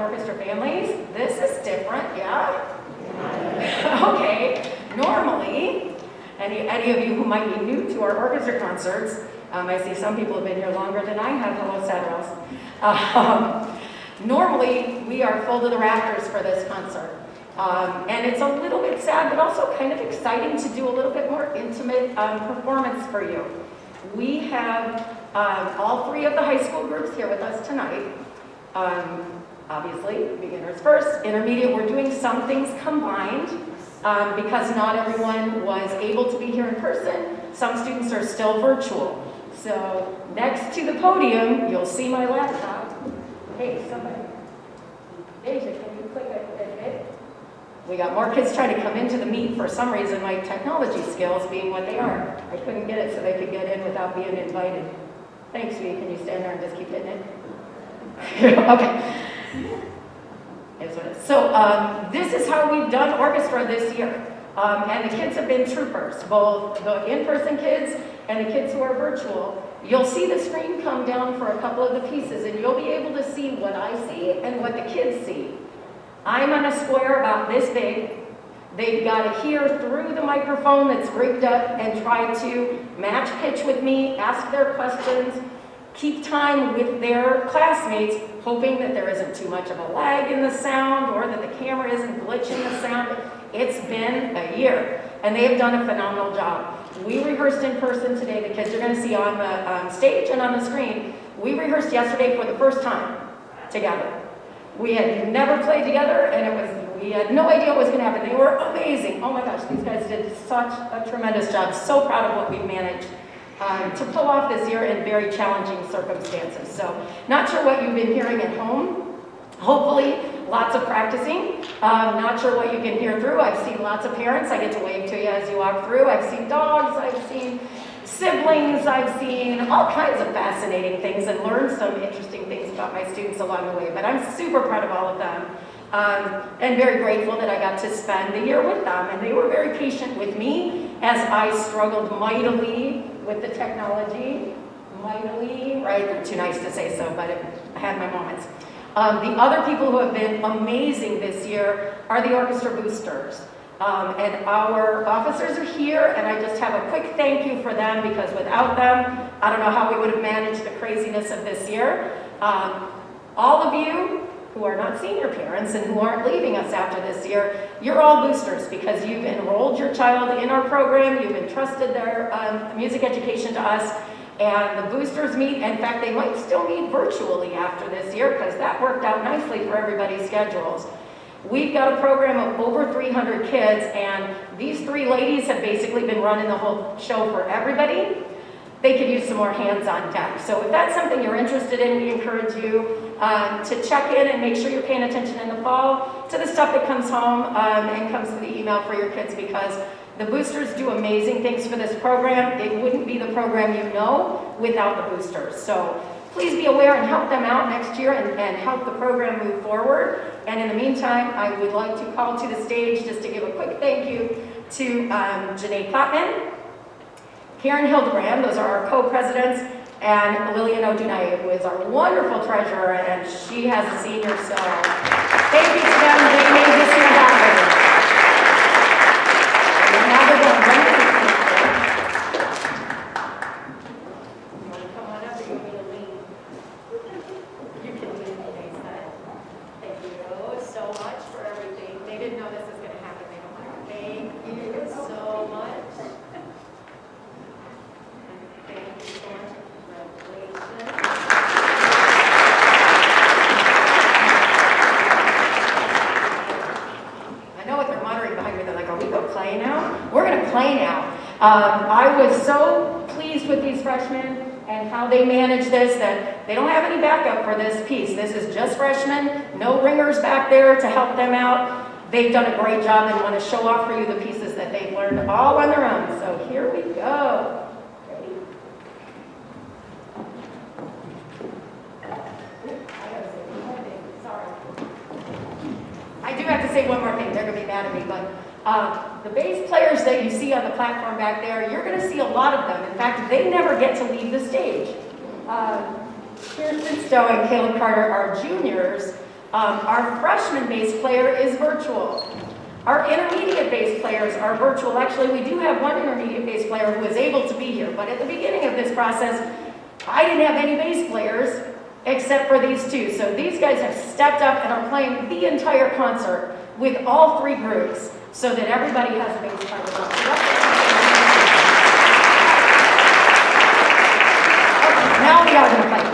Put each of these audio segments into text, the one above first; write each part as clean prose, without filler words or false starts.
orchestra families. This is different, yeah? Okay, normally, any of you who might be new to our orchestra concerts, I see some people have been here longer than I have. Hello, Sadros. Normally, we are full to the rafters for this concert. And it's a little bit sad, but also kind of exciting to do a little bit more intimate performance for you. We have all three of the high school groups here with us tonight. Obviously, beginners first, intermediate, we're doing some things combined because not everyone was able to be here in person. Some students are still virtual. So next to the podium, you'll see my laptop. Hey, somebody. Deja, can you click it? We got more kids trying to come into the meet. For some reason, my technology skills being what they are, I couldn't get it so they could get in without being invited. Thanks, V. Can you stand there and just keep hitting it? Okay. So this is how we've done orchestra this year. And the kids have been troopers, both the in-person kids and the kids who are virtual. You'll see the screen come down for a couple of the pieces, and you'll be able to see what I see and what the kids see. I'm on a square about this big. They've got to hear through the microphone that's rigged up and try to match pitch with me, ask their questions, keep time with their classmates, hoping that there isn't too much of a lag in the sound or that the camera isn't glitching the sound. It's been a year, and they have done a phenomenal job. We rehearsed in person today. The kids are going to see on the stage and on the screen. We rehearsed yesterday for the first time together. We had never played together, and we had no idea what was going to happen. They were amazing. Oh my gosh, these guys did such a tremendous job. So proud of what we managed to pull off this year in very challenging circumstances. So not sure what you've been hearing at home. Hopefully, lots of practicing. Not sure what you can hear through. I've seen lots of parents. I get to wave to you as you walk through. I've seen dogs. I've seen siblings. I've seen all kinds of fascinating things and learned some interesting things about my students along the way. But I'm super proud of all of them and very grateful that I got to spend the year with them. And they were very patient with me as I struggled mightily with the technology. Mightily, right? They're too nice to say so, but I had my moments. The other people who have been amazing this year are the orchestra boosters. And our officers are here, and I just have a quick thank you for them because without them, I don't know how we would have managed the craziness of this year. All of you who are not senior parents and who aren't leaving us after this year, you're all boosters because you've enrolled your child in our program, you've entrusted their music education to us, and the boosters meet. In fact, they might still meet virtually after this year because that worked out nicely for everybody's schedules. We've got a program of over 300 kids, and these three ladies have basically been running the whole show for everybody. They could use some more hands on deck. So if that's something you're interested in, we encourage you to check in and make sure you're paying attention in the fall to the stuff that comes home and comes to the email for your kids, because the boosters do amazing things for this program. It wouldn't be the program you know without the boosters. So please be aware and help them out next year and help the program move forward. And in the meantime, I would like to call to the stage just to give a quick thank you to Janae Potman, Karen Hildebrand, those are our co-presidents, and Lillian O'Dunay, who is our wonderful treasurer, and she has a senior, so thank you to them. They made this year happen. And now they're going to you want to come on up or you want me to lean? You can lean, thank you so much for everything. They didn't know this was going to happen. They don't want to thank you so much. I was so pleased with these freshmen and how they manage this that they don't have any backup for this piece. This is just freshmen, no ringers back there to help them out. They've done a great job and want to show off for you the pieces that they've learned all on their own. So here we go. Ready? Sorry. I do have to say one more thing. They're going to be mad at me, but the bass players that you see on the platform back there, you're going to see a lot of them. In fact, they never get to leave the stage. Kirsten Stowe and Caleb Carter are juniors, Our freshman bass player is virtual. Our intermediate bass players are virtual. Actually, we do have one intermediate bass player who is able to be here, but at the beginning of this process, I didn't have any bass players except for these two. So these guys have stepped up and are playing the entire concert with all three groups so that everybody has a bass player. Okay, now we are going to play.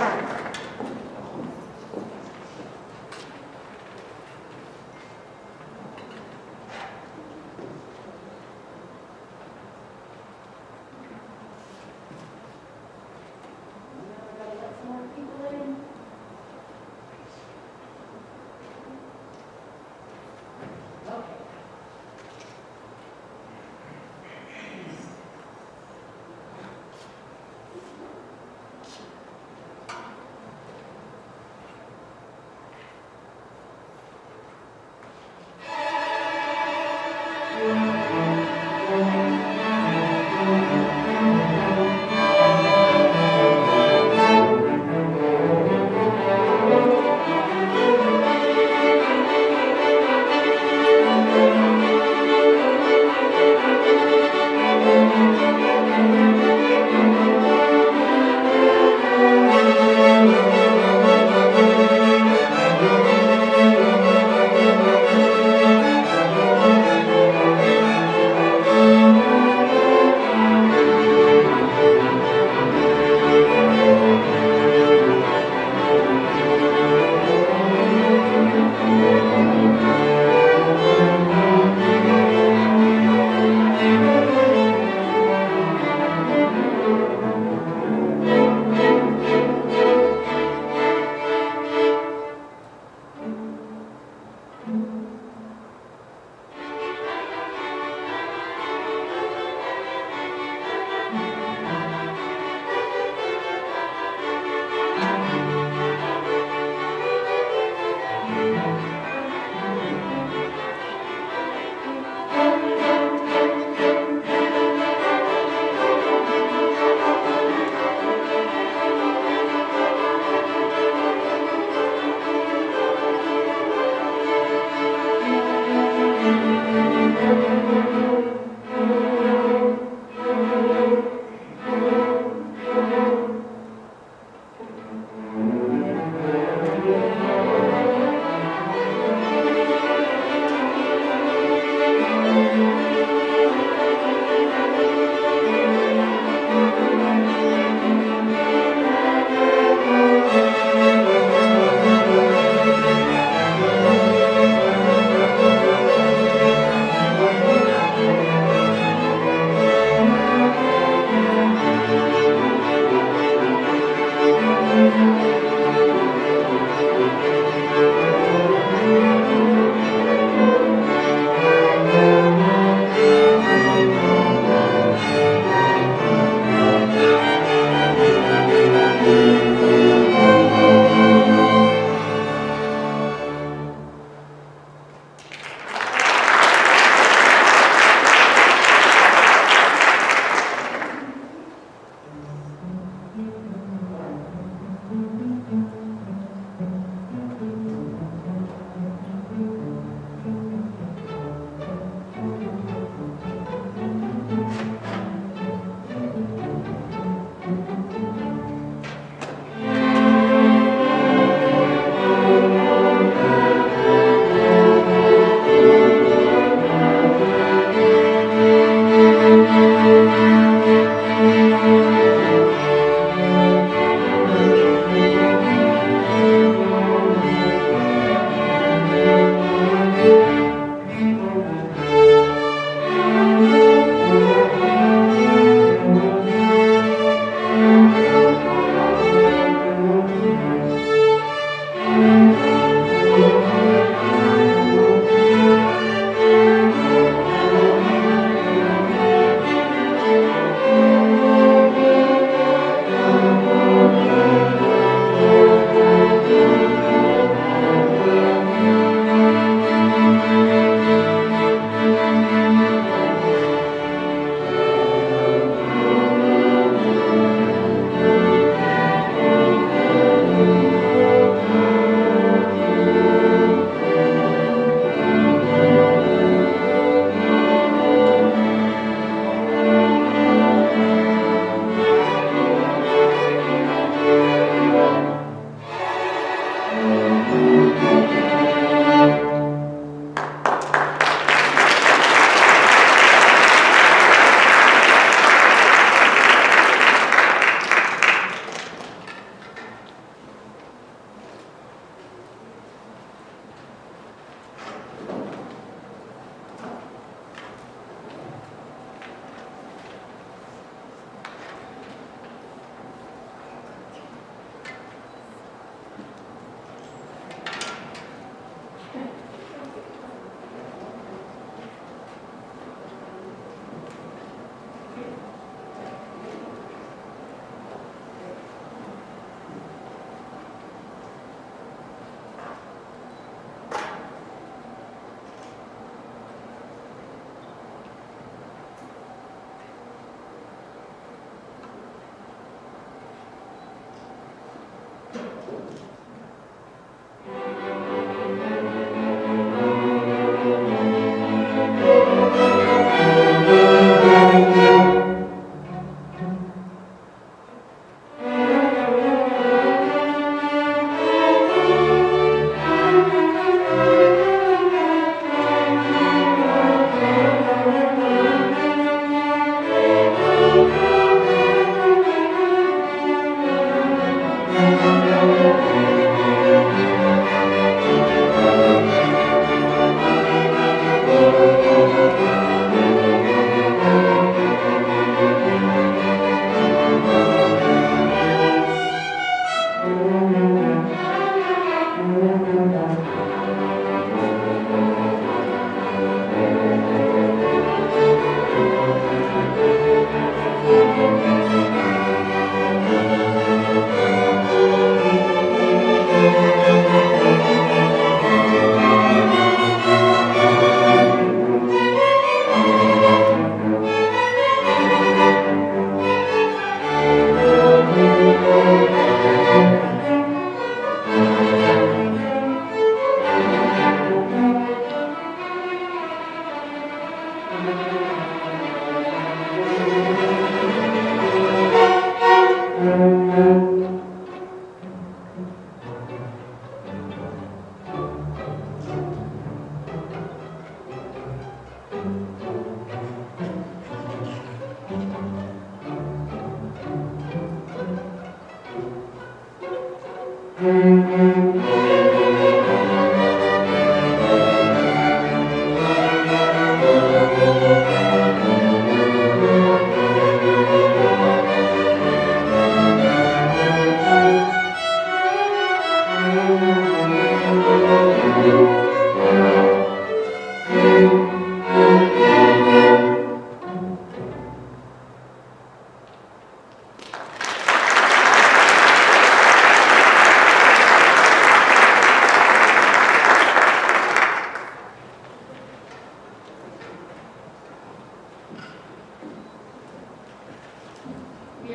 We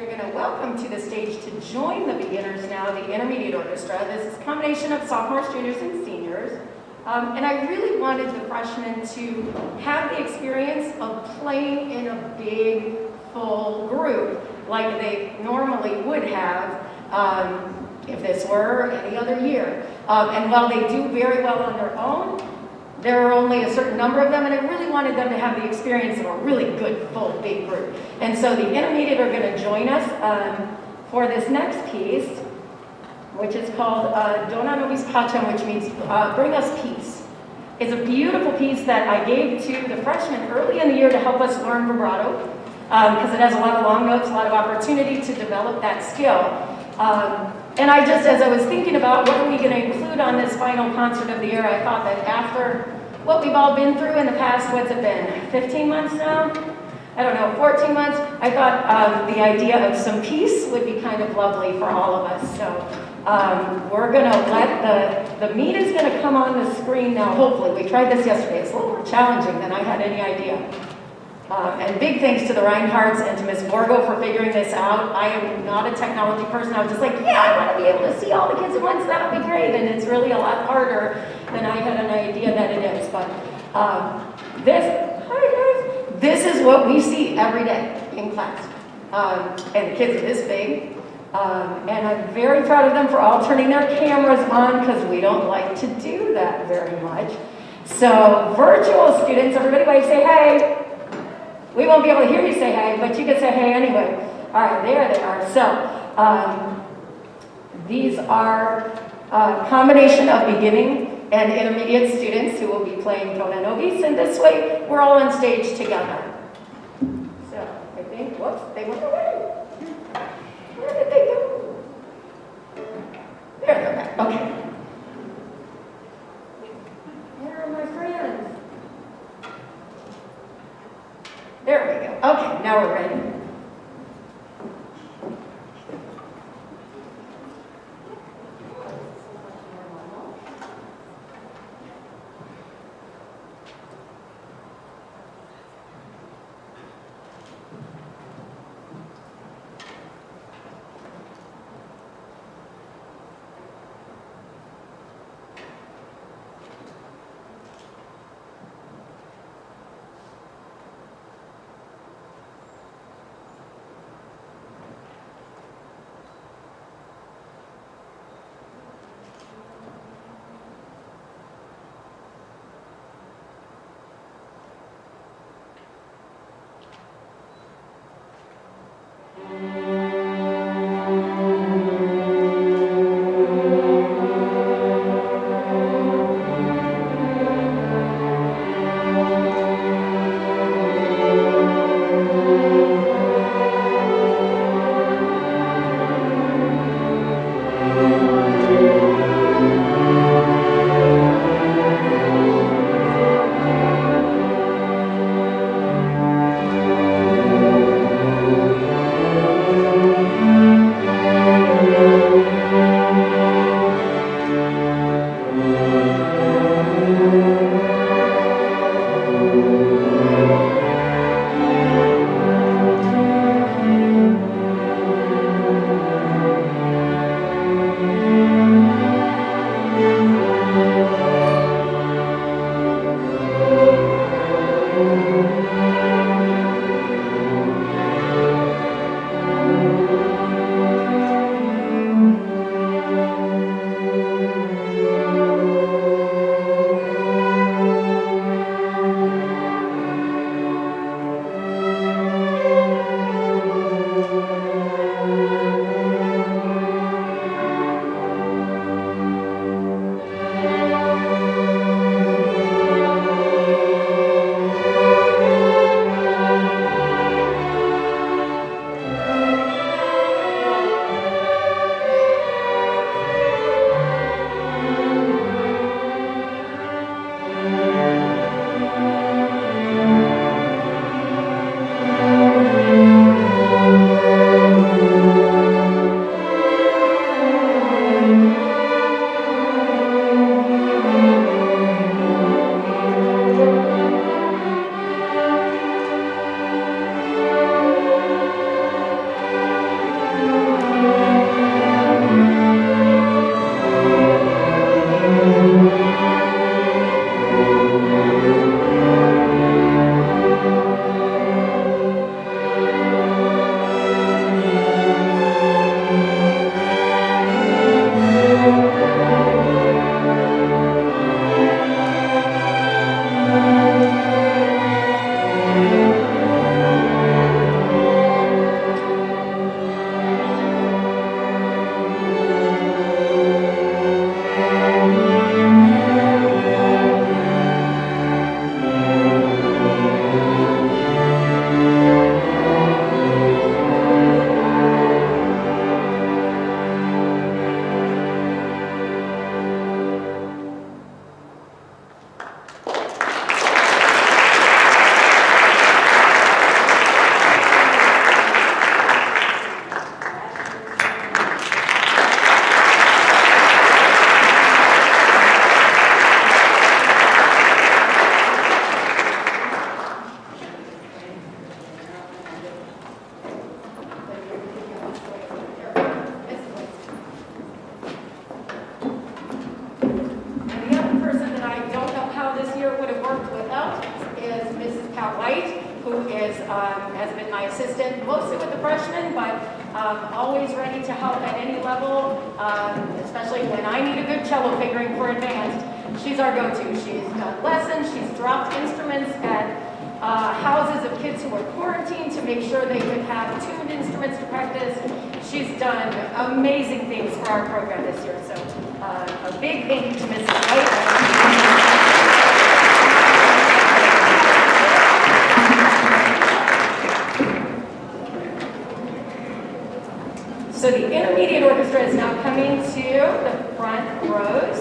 are going to welcome to the stage to join the beginners now, the intermediate orchestra. This is a combination of sophomores, juniors, and seniors. And I really wanted the freshmen to have the experience of playing in a big, full group like they normally would have if this were any other year. And while they do very well on their own, there are only a certain number of them, and I really wanted them to have the experience of a really good, full, big group. And so the intermediate are going to join us for this next piece, which is called Dona Nobis Pacem, which means bring us peace. It's a beautiful piece that I gave to the freshmen early in the year to help us learn vibrato, because it has a lot of long notes, a lot of opportunity to develop that skill. And I just, as I was thinking about what are we going to include on this final concert of the year, I thought that after what we've all been through in the past, what's it been, 15 months now? I don't know, 14 months? I thought the idea of some peace would be kind of lovely for all of us. So we're going to let the meat is going to come on the screen now, hopefully. We tried this yesterday. It's a little more challenging than I had any idea. And big thanks to the Reinhardts and to Ms. Borgo for figuring this out. I am not a technology person. I was just like, yeah, I want to be able to see all the kids at once. That'll be great. And it's really a lot harder than I had an idea that it is. But this is what we see every day in class. And the kids are this big. And I'm very proud of them for all turning their cameras on because we don't like to do that very much. So virtual students, everybody wave, say hey. We won't be able to hear you say hey, but you can say hey anyway. All right, there they are. So these are a combination of beginning and intermediate students who will be playing Dona Nobis, and this way we're all on stage together. So I think, whoops, they went away. Where did they go? There they're back. Okay. Where are my friends? There we go. Okay, now we're ready. has been my assistant, mostly with the freshmen, but always ready to help at any level, especially when I need a good cello figuring for advanced. She's our go-to. She's done lessons, she's dropped instruments at houses of kids who were quarantined to make sure they could have tuned instruments to practice. She's done amazing things for our program this year, so a big thank you to Mrs. White. So the intermediate orchestra is now coming to the front rows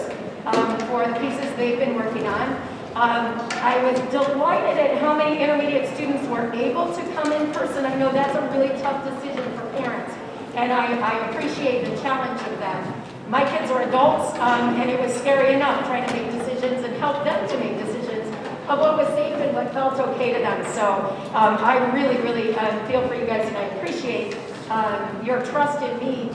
for the pieces they've been working on. I was delighted at how many intermediate students were able to come in person. I know that's a really tough decision for parents, and I appreciate the challenge of them. My kids are adults, and it was scary enough trying to make decisions and help them to make decisions of what was safe and what felt okay to them. So I really, really feel for you guys, and I appreciate your trust in me,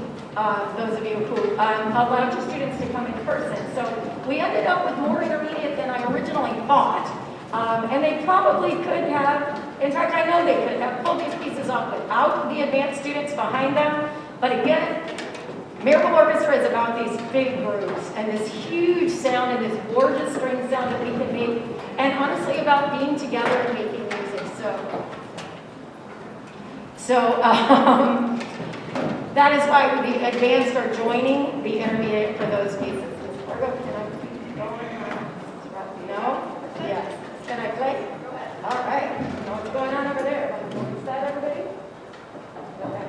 those of you who allowed your students to come in person. So we ended up with more intermediate than I originally thought. And they probably could have, in fact, I know they could have pulled these pieces off without the advanced students behind them. But again, Merrillville Orchestra is about these big grooves and this huge sound and this gorgeous string sound that we can make, and honestly about being together and making music. So that is why the advanced are joining the intermediate for those pieces. No? Yes. Can I play? All right. Know what's going on over there? Is that everybody? Okay.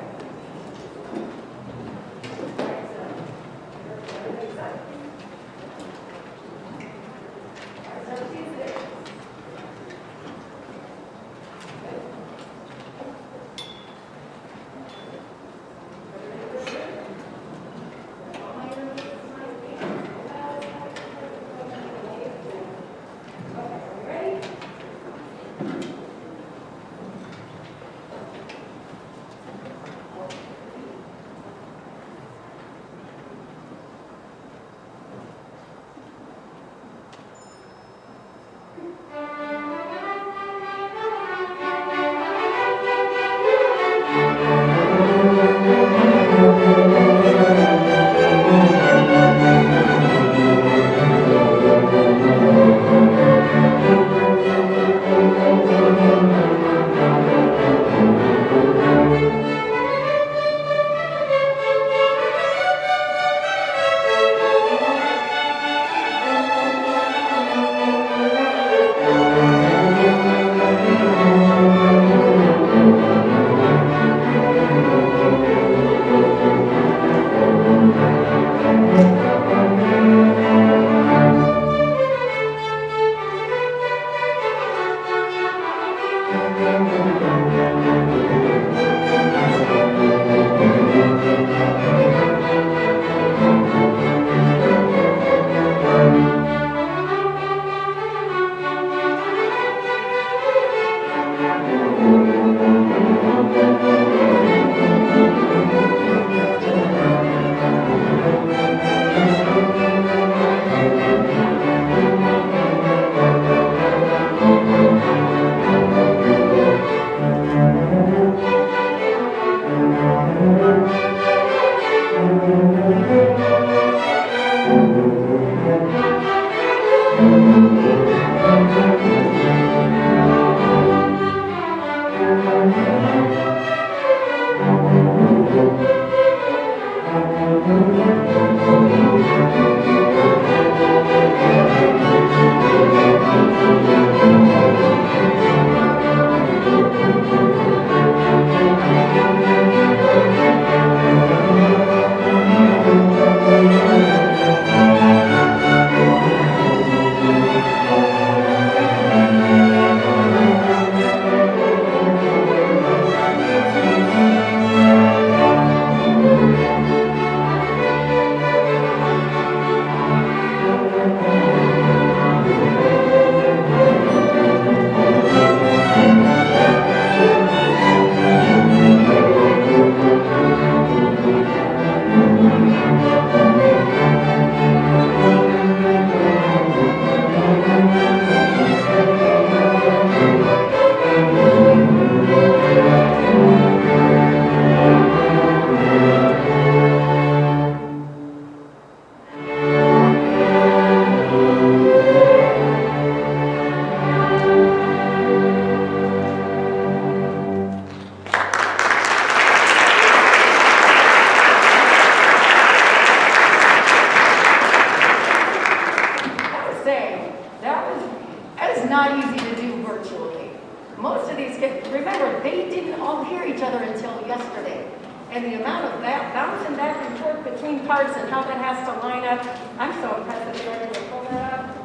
hear each other until yesterday. And the amount of that bouncing back and forth between parts and how that has to line up, I'm so impressed that they're able to pull that up.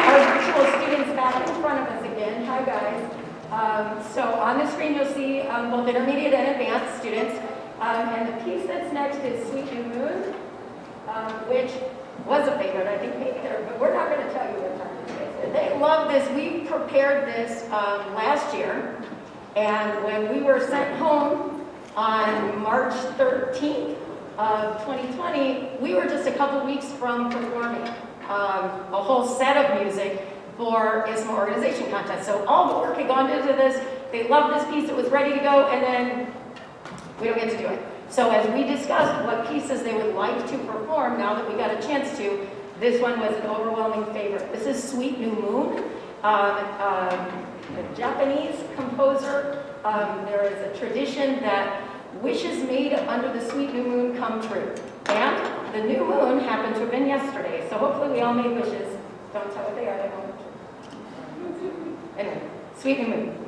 Our virtual students back in front of us again. Hi guys. So on the screen you'll see both intermediate and advanced students. And the piece that's next is Sweet New Moon, which was a favorite, I think, maybe there, but we're not going to tell you what time it is. They love this. We prepared this last year, and when we were sent home on March 13th of 2020, we were just a couple weeks from performing a whole set of music for ISMA organization contest. So all the work had gone into this. They loved this piece. It was ready to go, and then we don't get to do it. So as we discussed what pieces they would like to perform, now that we got a chance to, this one was an overwhelming favorite. This is Sweet New Moon, a Japanese composer. There is a tradition that wishes made under the sweet new moon come true. And the new moon happened to have been yesterday, so hopefully we all made wishes. Don't tell what they are, they won't come true. Anyway, Sweet New Moon.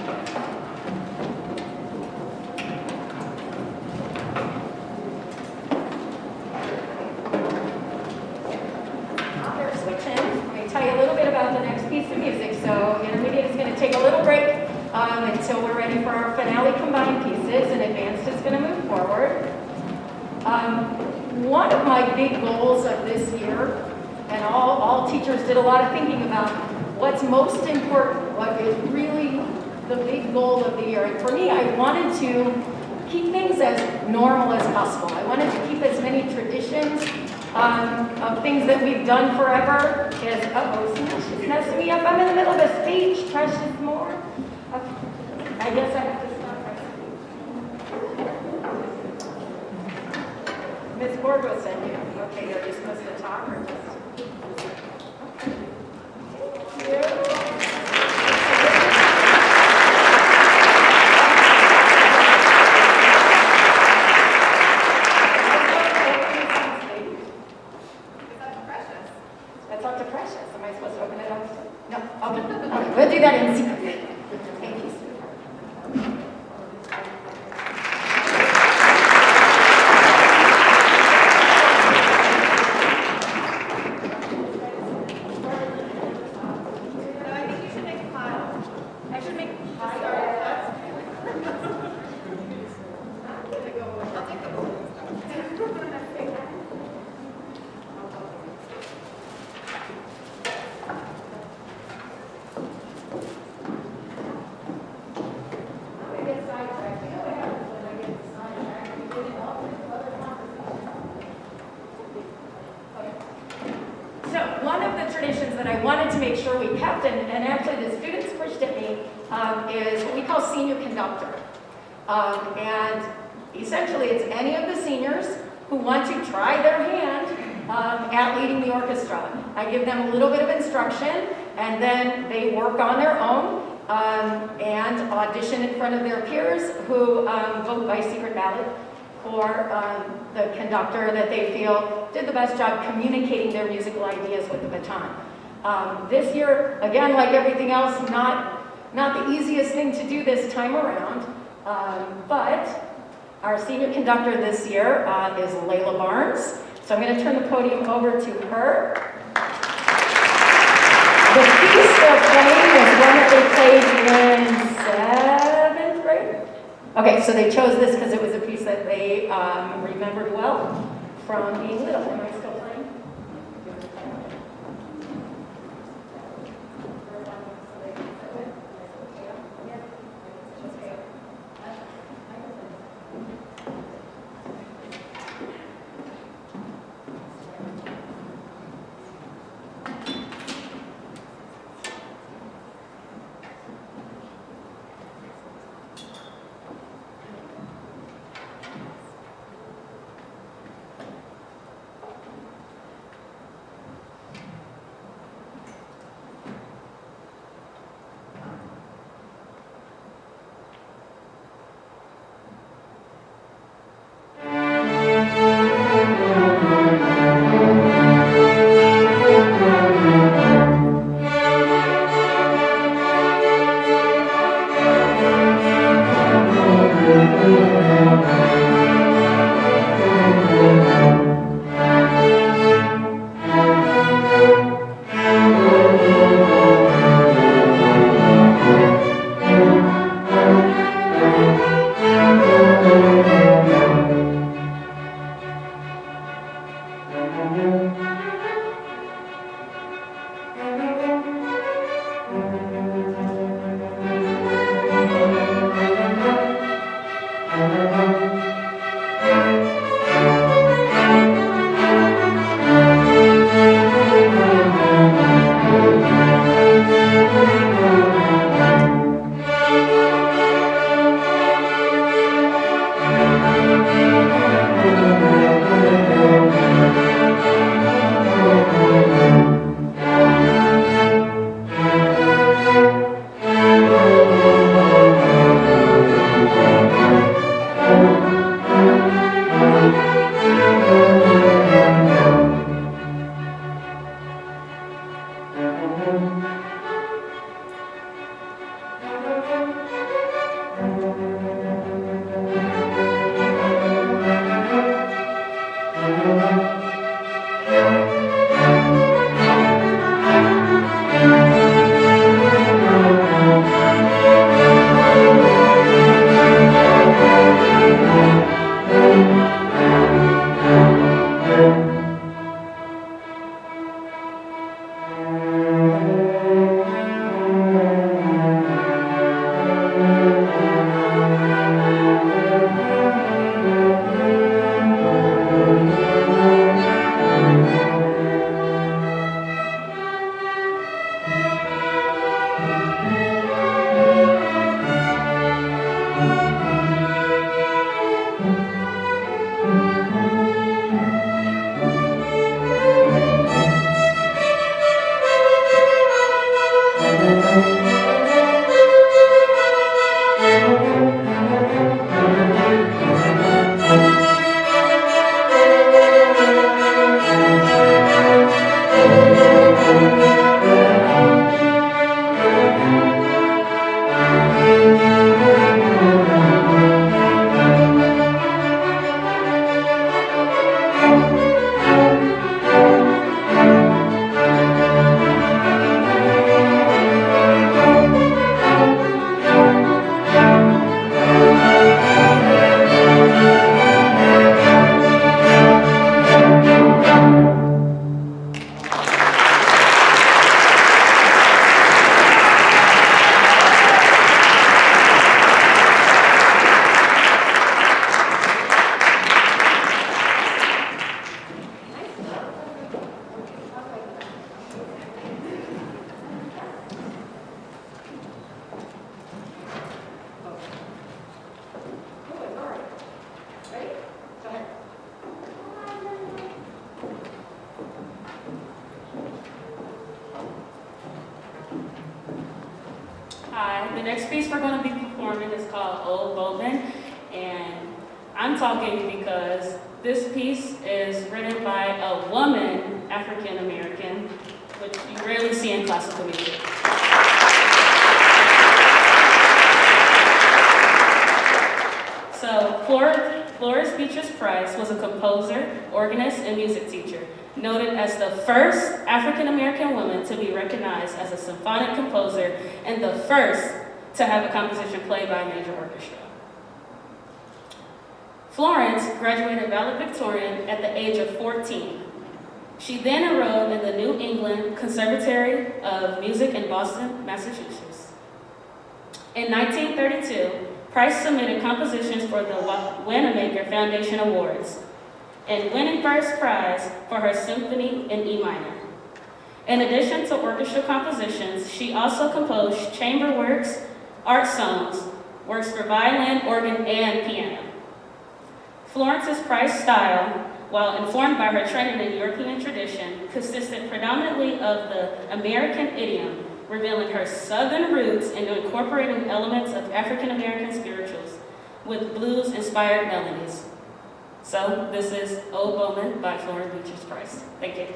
They're switching. Let me tell you a little bit about the next piece of music. So intermediate is going to take a little break until we're ready for our finale combined pieces, and advanced is going to move forward. One of my big goals of this year, and all teachers did a lot of thinking about what's most important, what is really the big goal of the year. And for me, I wanted to keep things as normal as possible. I wanted to keep as many traditions of things that we've done forever as, she's messing me up. I'm in the middle of a speech. Precious more. Okay. I guess I have to stop. Ms. Borgo said you. Okay, are you supposed to talk or just? Okay. Thank you. That's up to Precious. Am I supposed to open it up? No. Okay. Okay. We'll do that in secret. Thank you. That I wanted to make sure we kept, and actually the students pushed at me, is what we call senior conductor. And essentially it's any of the seniors who want to try their hand at leading the orchestra. I give them a little bit of instruction, and then they work on their own and audition in front of their peers who vote by secret ballot for the conductor that they feel did the best job communicating their musical ideas with the baton. This year, again, like everything else, not the easiest thing to do this time around, but our senior conductor this year is Layla Barnes. So I'm going to turn the podium over to her. The piece they're playing is one that they played in 7th grade. Okay, so they chose this because it was a piece that they remembered well from being little. Am I still playing? the next piece we're going to be performing is called Old Boatman, and I'm talking because this piece is written by a woman, African American, which you rarely see in classical music. So Florence Beatrice Price was a composer, organist, and music teacher, noted as the first African American woman to be recognized as a symphonic composer and the first to have a composition played by a major orchestra. Florence graduated valedictorian at the age of 14. She then enrolled in the New England Conservatory of Music in Boston, Massachusetts. In 1932, Price submitted compositions for the Wanamaker Foundation Awards, and winning first prize for her symphony in E minor. In addition to orchestral compositions, she also composed chamber works, art songs, works for violin, organ, and piano. Florence's Price style, while informed by her training in European tradition, consisted predominantly of the American idiom, revealing her Southern roots and incorporating elements of African American spirituals with blues-inspired melodies. So this is Old Boatman by Florence Beatrice Price. Thank you.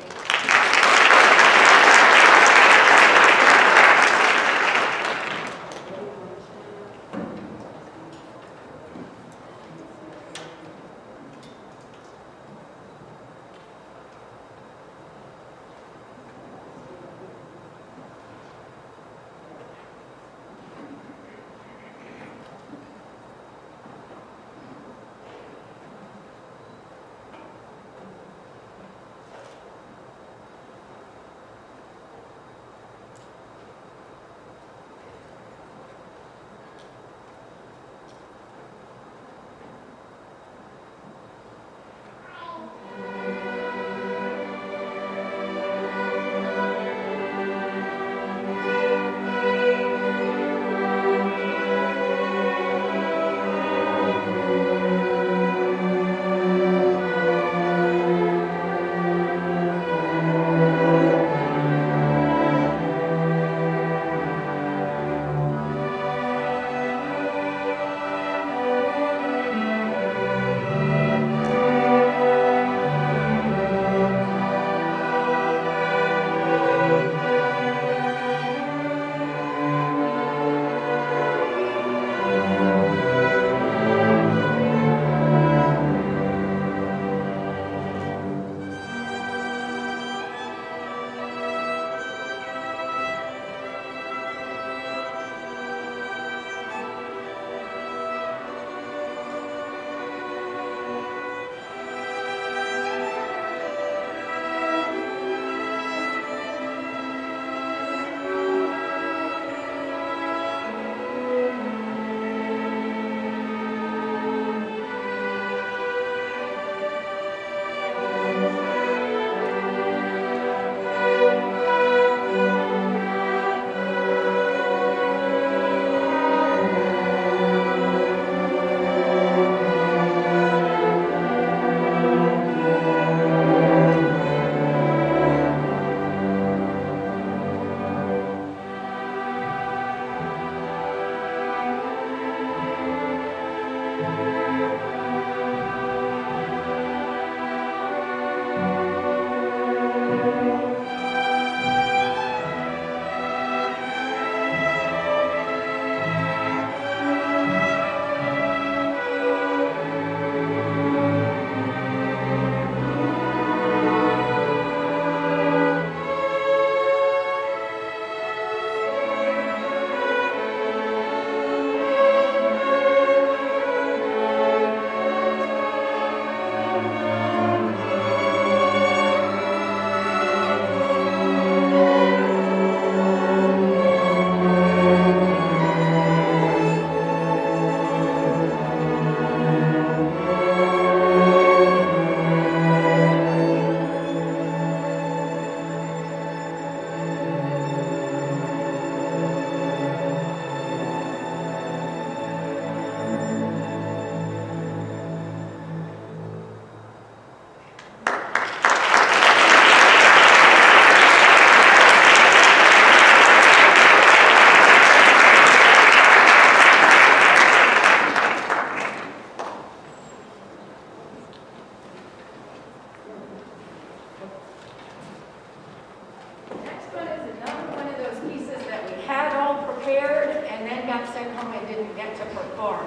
got sent home and didn't get to perform.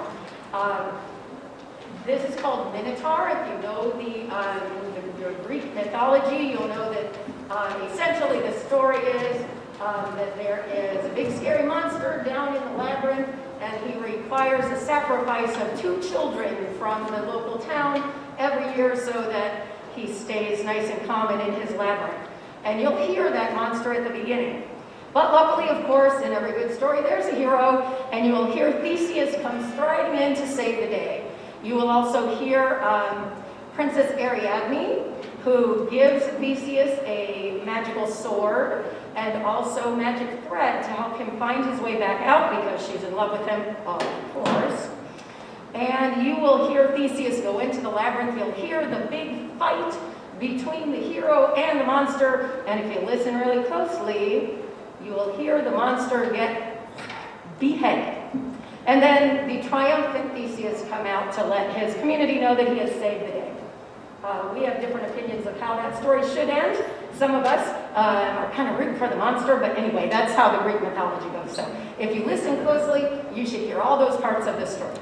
This is called Minotaur. If you know the Greek mythology, you'll know that essentially the story is that there is a big scary monster down in the labyrinth, and he requires a sacrifice of 2 children from the local town every year so that he stays nice and calm and in his labyrinth. And you'll hear that monster at the beginning. But luckily, of course, in every good story, there's a hero, and you will hear Theseus come striding in to save the day. You will also hear Princess Ariadne, who gives Theseus a magical sword and also magic thread to help him find his way back out because she's in love with him, of course. And you will hear Theseus go into the labyrinth. You'll hear the big fight between the hero and the monster, and if you listen really closely, you will hear the monster get beheaded. And then the triumphant Theseus come out to let his community know that he has saved the day. We have different opinions of how that story should end. Some of us are kind of rooting for the monster, but anyway, that's how the Greek mythology goes. So if you listen closely, you should hear all those parts of the story.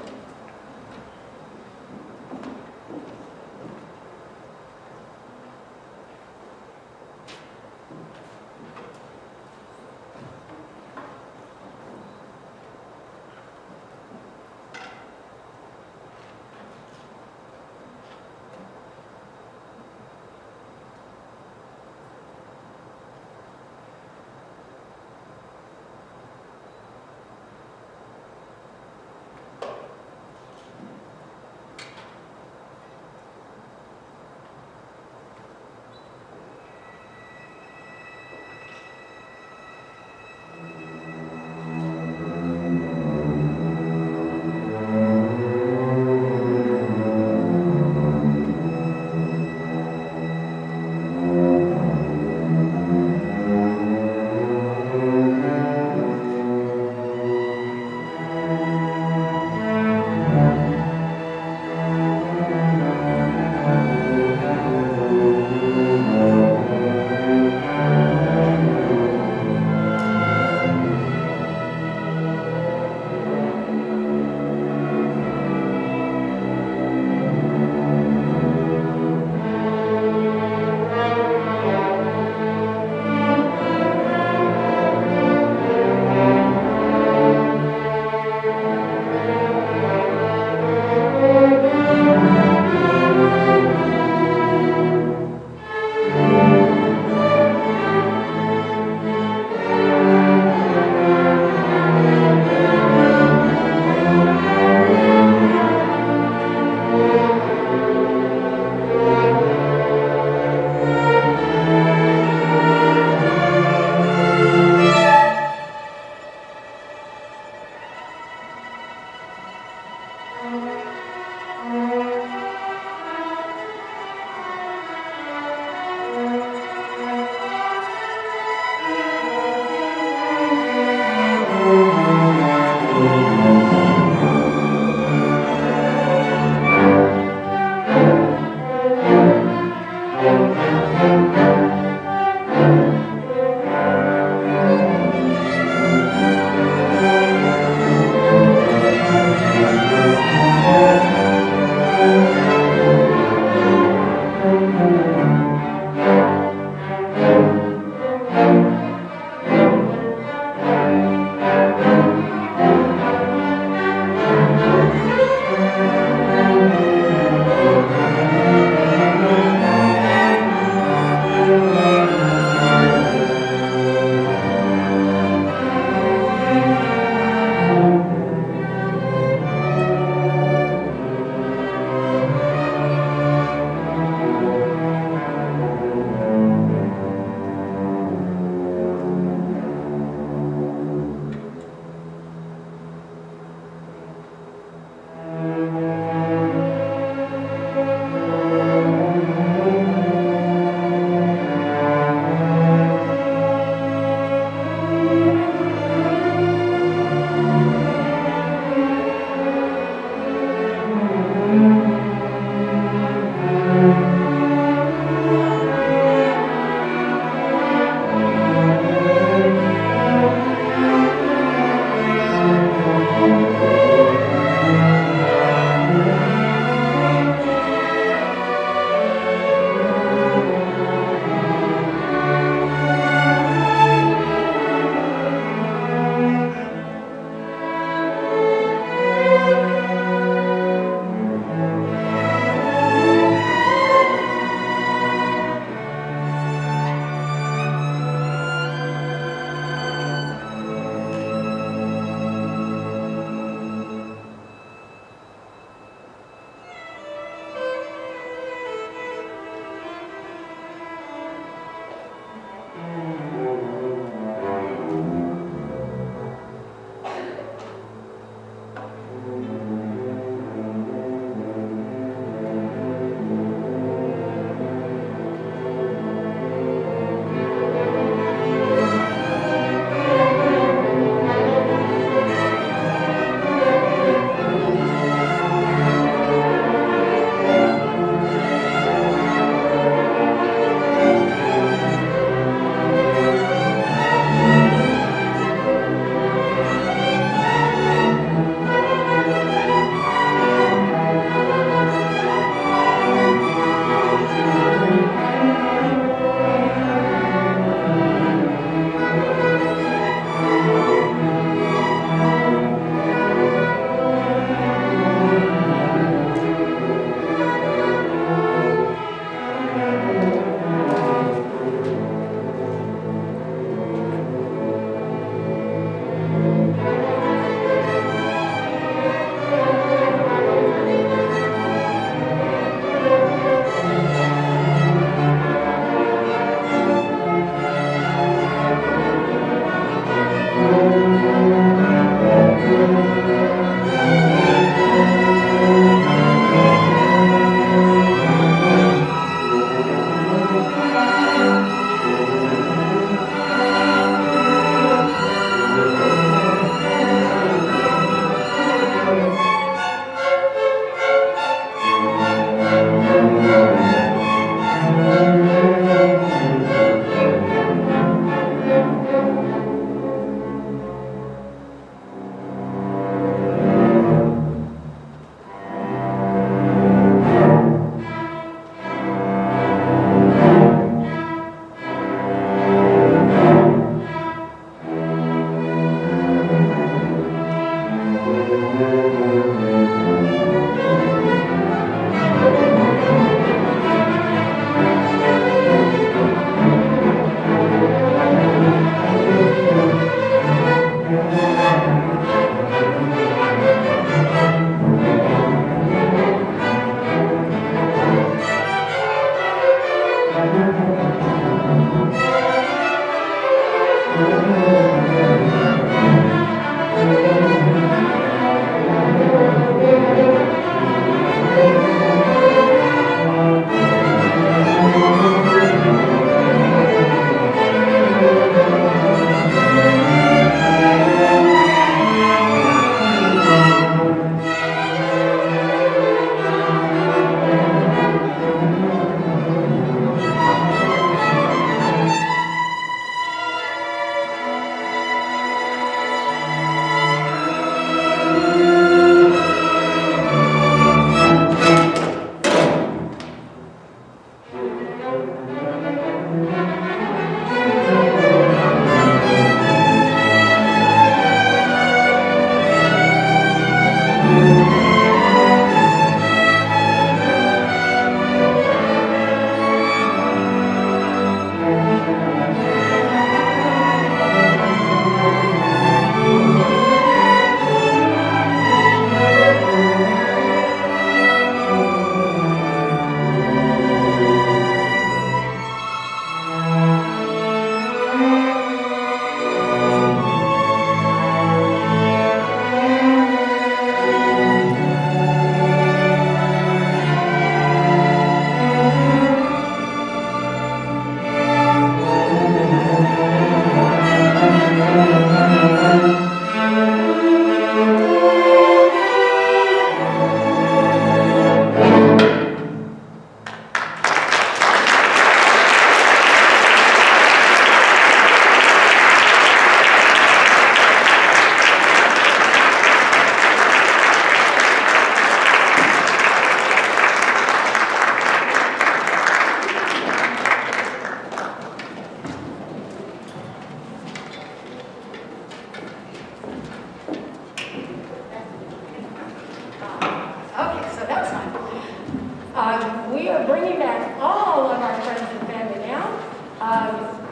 We are bringing back all of our friends and family now.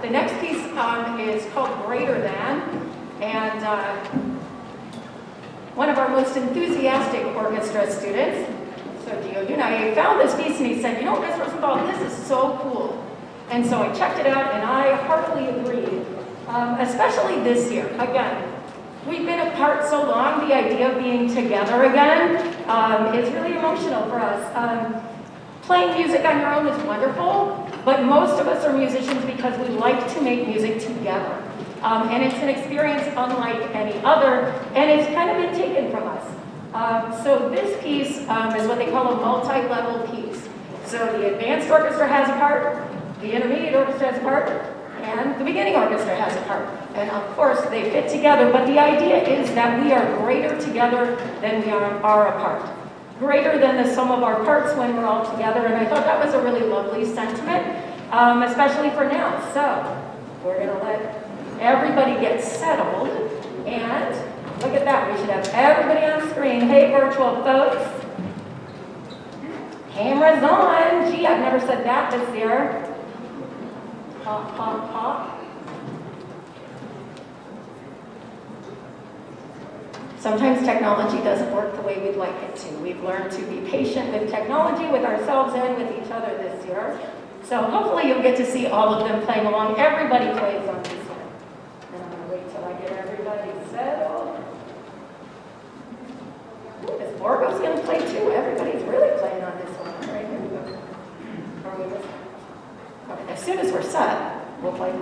The next piece is called Greater Than, and one of our most enthusiastic orchestra students, so Diodunai, found this piece and he said, you know, Ms. Rosenthal, this is so cool. And so I checked it out and I heartily agreed, especially this year. Again, we've been apart so long, the idea of being together again is really emotional for us. Playing music on your own is wonderful, but most of us are musicians because we like to make music together. And it's an experience unlike any other, and it's kind of been taken from us. So this piece is what they call a multi-level piece. So the advanced orchestra has a part, the intermediate orchestra has a part, and the beginning orchestra has a part. And of course, they fit together, but the idea is that we are greater together than we are apart. Greater than the sum of our parts when we're all together, and I thought that was a really lovely sentiment, especially for now. So, we're gonna let everybody get settled, and look at that, we should have everybody on screen. Hey, virtual folks. Cameras on. Gee, I've never said that this year. Pop, pop, pop. Sometimes technology doesn't work the way we'd like it to. We've learned to be patient with technology, with ourselves, and with each other this year. So hopefully you'll get to see all of them playing along. Everybody plays on this one. And I'm going to wait till I get everybody settled. Ooh, Miss Borgo's going to play too. Everybody's really playing on this one. Right here we go. Are we listening? Okay, as soon as we're set, we'll play.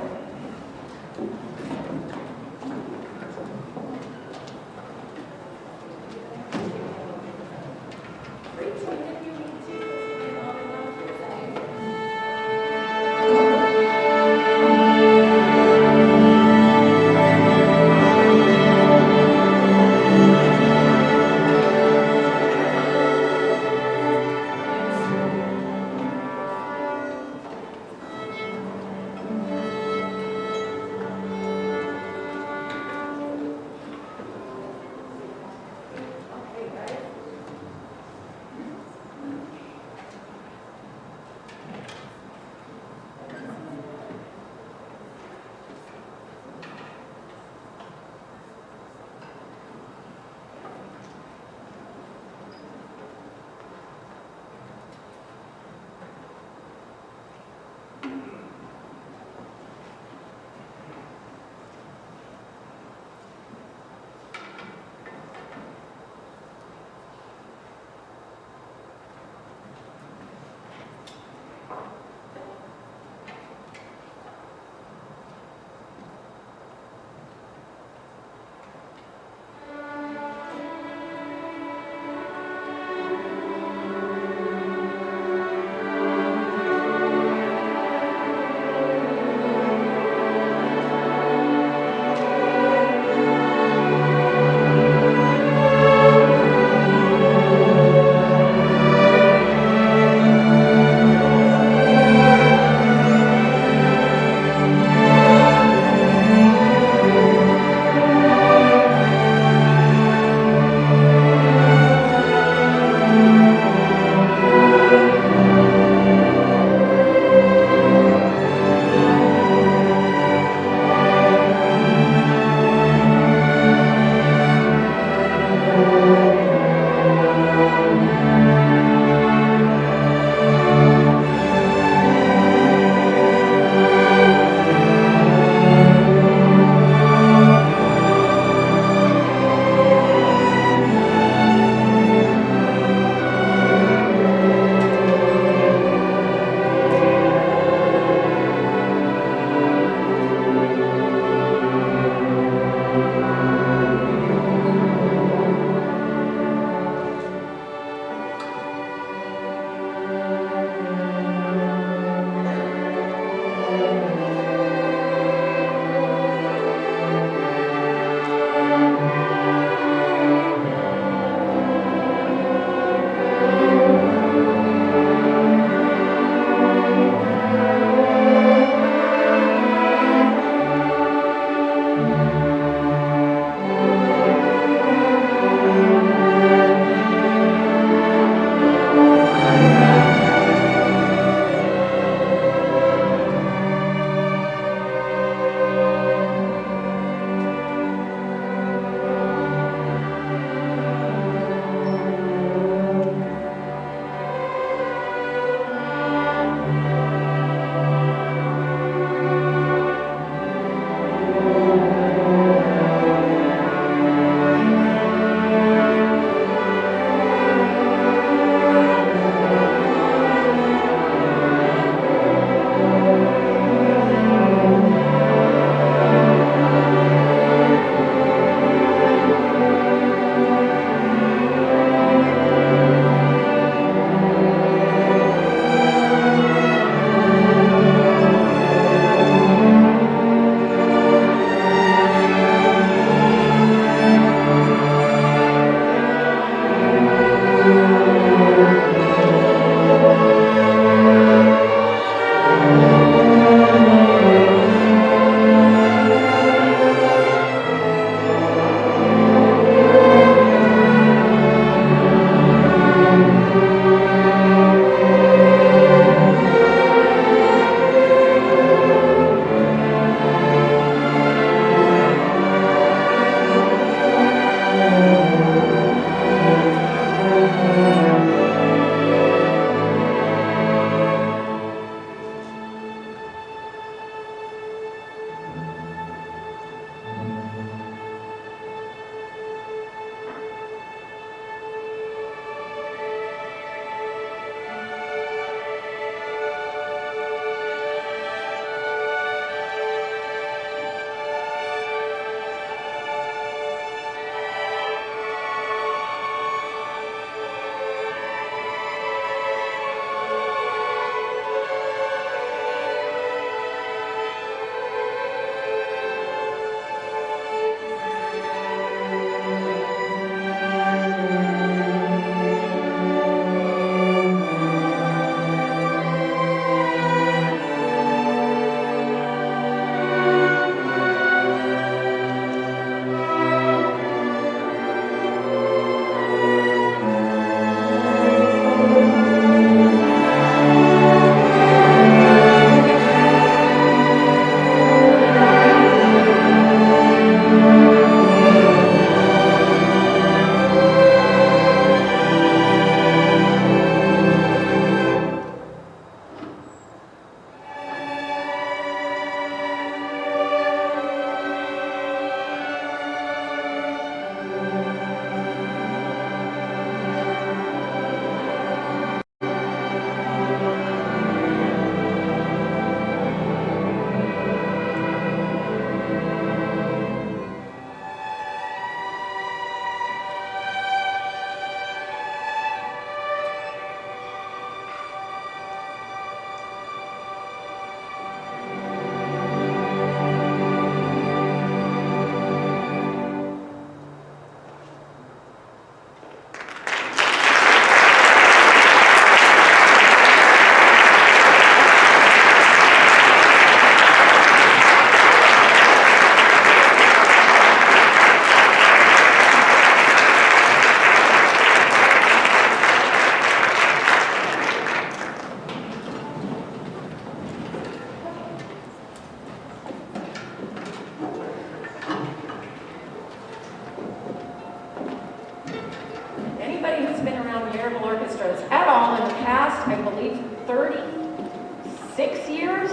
anybody who's been around Merrillville orchestras at all in the past, I believe 36 years,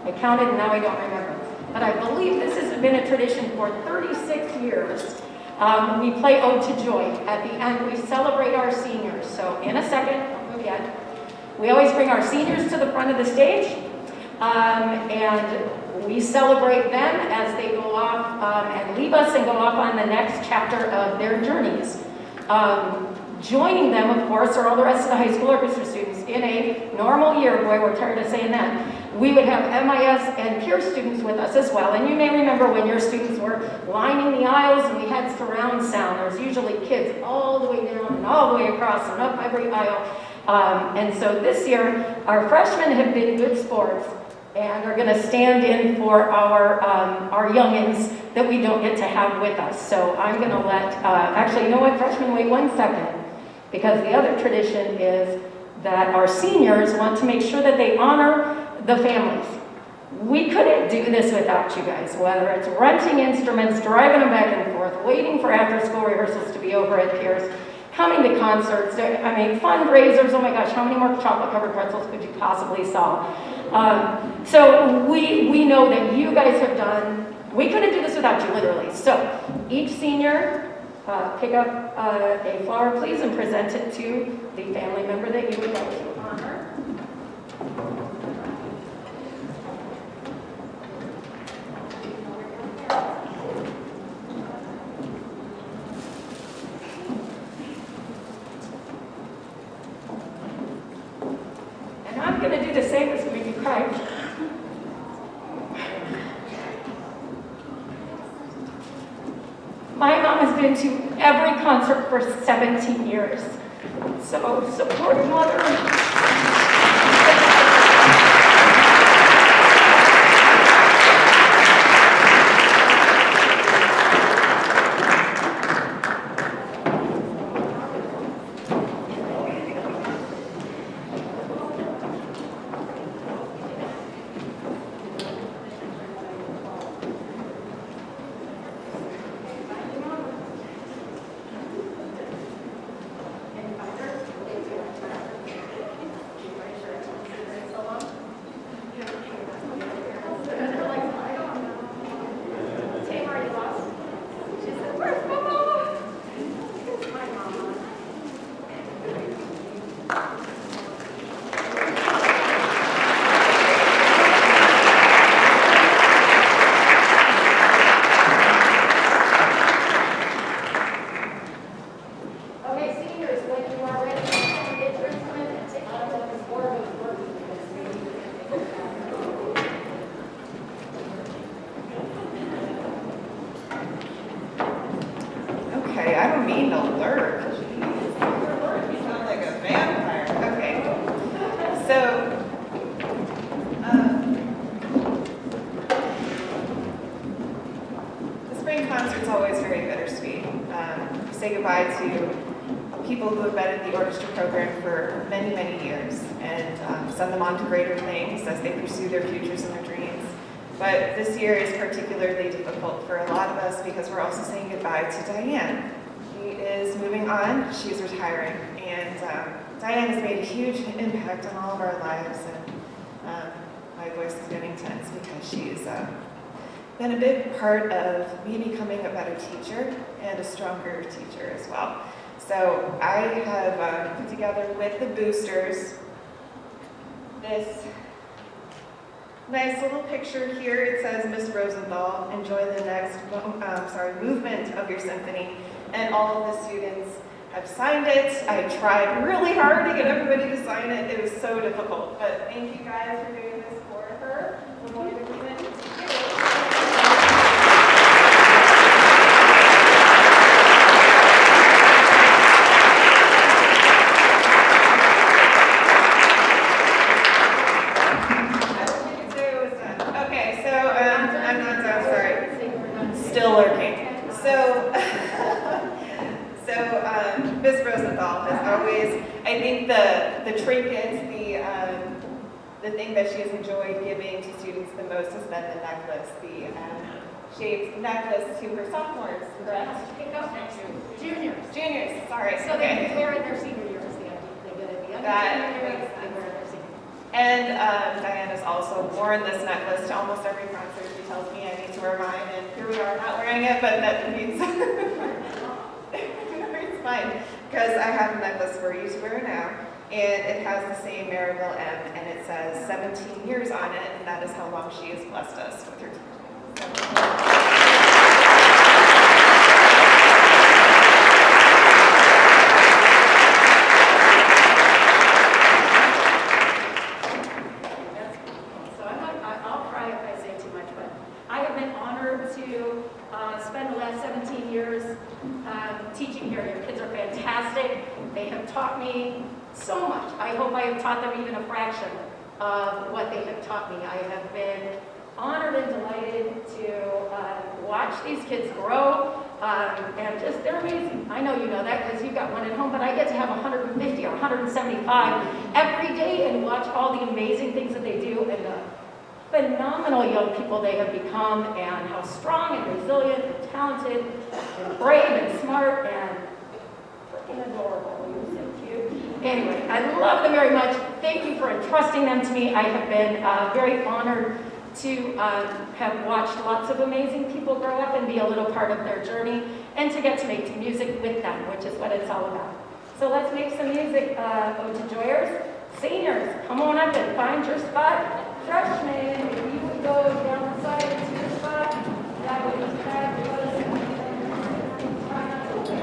I counted and now I don't remember, but I believe this has been a tradition for 36 years. We play Ode to Joy. At the end, we celebrate our seniors. So in a second, don't move yet, we always bring our seniors to the front of the stage, and we celebrate them as they go off and leave us and go off on the next chapter of their journeys. Joining them, of course, are all the rest of the high school orchestra students. In a normal year, boy, we're tired of saying that, we would have MIS and peer students with us as well. And you may remember when your students were lining the aisles and we had surround sound. There's usually kids all the way down and all the way across and up every aisle. And so this year, our freshmen have been good sports and are going to stand in for our youngins that we don't get to have with us. So I'm going to let, actually, you know what, freshmen, wait 1 second, because the other tradition is that our seniors want to make sure that they honor the families. We couldn't do this without you guys, whether it's renting instruments, driving them back and forth, waiting for after-school rehearsals to be over at Pierce, coming to concerts, I mean, fundraisers, oh my gosh, how many more chocolate-covered pretzels could you possibly sell? So we know that you guys have done, we couldn't do this without you, literally. So each senior, pick up a flower, please, and present it to the family member that you would like to honor. And I'm going to do the same as when you cry. My mom has been to every concert for 17 years. So support your mother. I don't mean to lurk. You sound like a vampire. Okay. So, the spring concert's always very bittersweet. We say goodbye to people who have been in the orchestra program for many, many years and send them on to greater things as they pursue their futures and their dreams. But this year is particularly difficult for a lot of us because we're also saying goodbye to Diane. She is moving on, she's retiring, and Diane has made a huge impact on all of our lives, and my voice is getting tense because she's been a big part of me becoming a better teacher and a stronger teacher as well. So I have put together with the boosters this nice little picture here. It says, Miss Rosenthal, enjoy the next movement of your symphony. And all of the students have signed it. I tried really hard to get everybody to sign it. It was so difficult. But thank you guys for doing this for her. Miss Rosenthal has always, I think the trinkets, the thing that she has enjoyed giving to students the most has been the necklace, the shaped necklace to her sophomores, correct? Juniors. Juniors, Sorry. So they Okay. wear in their senior years, they get it the That under senior years, makes they wear in their senior years. And Diana's also worn this necklace to almost every concert. She tells me I need to wear mine, and here we are not wearing it, but that means it's fine because I have a necklace for you to wear now, and it has the same Merrillville M, and it says 17 years on it, and that is how long she has blessed us with her teaching. I'll cry if I say too much, but I have been honored to spend the last 17 years teaching here. Your kids are fantastic. They have taught me so much. I hope I have taught them even a fraction of what they have taught me. I have been honored and delighted to watch these kids grow, and just, they're amazing. I know you know that because you've got one at home, but I get to have 150 or 175 every day and watch all the amazing things that they do and the phenomenal young people they have become, and how strong and resilient and talented and brave and smart and freaking adorable. You're so cute. Anyway, I love them very much. Thank you for entrusting them to me. I have been very honored to have watched lots of amazing people grow up and be a little part of their journey, and to get to make music with them, which is what it's all about. So let's make some music, Ode to Joyers. Seniors, come on up and find your spot. Freshmen, if you would go down the side to your spot, that would be fabulous. Try not to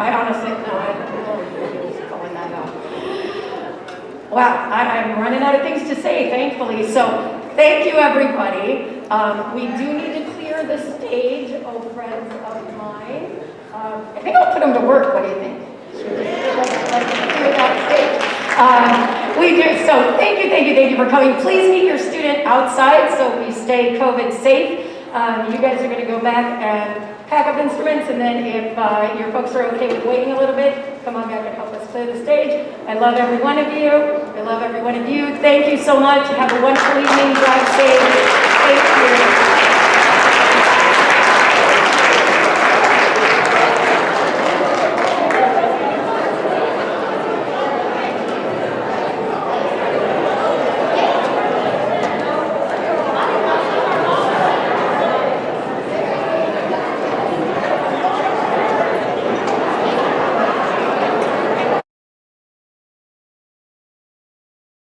I honestly, no, I was calling that out. Wow, I'm running out of things to say, thankfully. So thank you, everybody. We do need to clear the stage, oh friends of mine. I think I'll put them to work. What do you think? Should we just clear that stage? We do. So thank you for coming. Please meet your student outside so we stay COVID safe. You guys are going to go back and pack up instruments, and then if your folks are okay with waiting a little bit, come on back and help us clear the stage. I love every one of you. I love every one of you. Thank you so much. Have a wonderful evening. Drive safe.